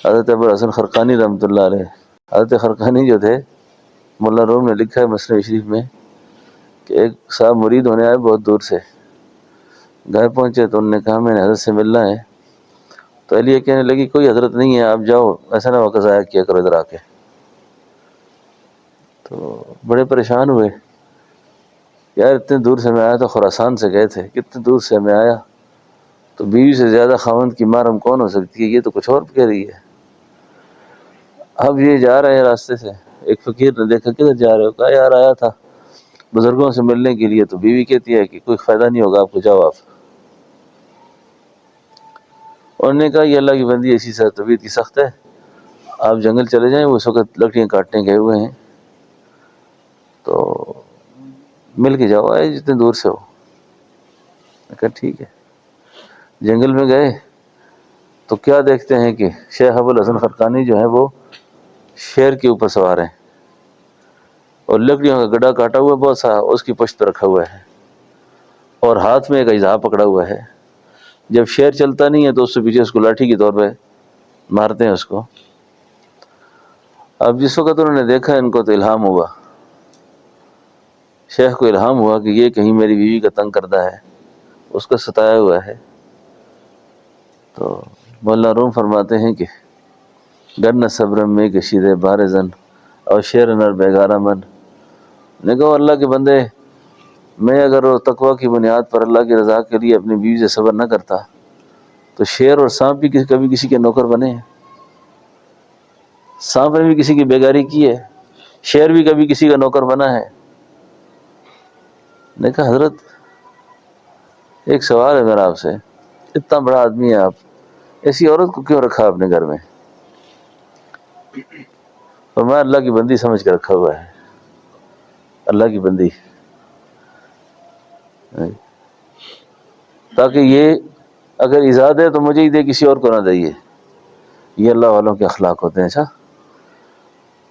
حضرت ابوالحسن خرقانی رحمۃ اللہ علیہ، حضرت خرقانی جو تھے، مولانا روم نے لکھا ہے مثنوی شریف میں کہ ایک صاحب مرید ہونے آئے بہت دور سے، گھر پہنچے تو انہوں نے کہا میں نے حضرت سے ملنا ہے، تو اہلیہ کہنے لگی کوئی حضرت نہیں ہے، آپ جاؤ، ایسا نہ وقت ضائع کیا کرو ادھر آ کے۔ تو بڑے پریشان ہوئے، یار اتنے دور سے میں آیا تو خراسان سے گئے تھے، کتنے دور سے میں آیا، تو بیوی سے زیادہ خاوند کی مار ہم کون ہو سکتی ہے، یہ تو کچھ اور کہہ رہی ہے۔ اب یہ جا رہے ہیں راستے سے، ایک فقیر نے دیکھا کدھر جا رہے ہو، کہا یار آیا تھا بزرگوں سے ملنے کے لیے، تو بیوی کہتی ہے کہ کوئی فائدہ نہیں ہوگا آپ کو، جاؤ آپ۔ انہوں نے کہا یہ اللہ کی بندی ایسی طبیعت کی سخت ہے، آپ جنگل چلے جائیں، وہ اس وقت لکڑیاں کاٹنے گئے ہوئے ہیں، تو مل کے جاؤ، آئے جتنے دور سے ہو۔ میں کہا ٹھیک ہے۔ جنگل میں گئے تو کیا دیکھتے ہیں کہ شیخ ابوالحسن خرقانی جو ہیں وہ شیر کے اوپر سوار ہیں، اور لکڑیوں کا گڈھا کاٹا ہوا بہت سا اس کی پشت پہ رکھا ہوا ہے، اور ہاتھ میں ایک اژدہا پکڑا ہوا ہے۔ جب شیر چلتا نہیں ہے تو اس سے پیچھے اس کو لاٹھی کے طور پہ مارتے ہیں اس کو۔ اب جس وقت انہوں نے دیکھا ان کو تو الہام ہوا، شیخ کو الہام ہوا کہ یہ کہیں میری بیوی کا تنگ کردہ ہے، اس کو ستایا ہوا ہے۔ تو مولانا روم فرماتے ہیں کہ گر نہ صبرم میں کشیدے بارزن اور شیر نر بیگارہ من، نے کہا اللہ کے بندے، میں اگر تقوی کی بنیاد پر اللہ کی رضا کے لیے اپنی بیوی سے صبر نہ کرتا تو شیر اور سانپ بھی کبھی کسی کے نوکر بنے ہیں؟ سانپ نے بھی کسی کی بیگاری کی ہے، شیر بھی کبھی کسی کا نوکر بنا ہے؟ نے کہا حضرت ایک سوال ہے میرا آپ سے، اتنا بڑا آدمی ہے آپ، ایسی عورت کو کیوں رکھا اپنے گھر میں؟ فرمایا اللہ کی بندی سمجھ کے رکھا ہوا ہے، اللہ کی بندی، تاکہ یہ اگر ایجاد ہے تو مجھے ہی دے، کسی اور کو نہ دے۔ یہ اللہ والوں کے اخلاق ہوتے ہیں۔ اچھا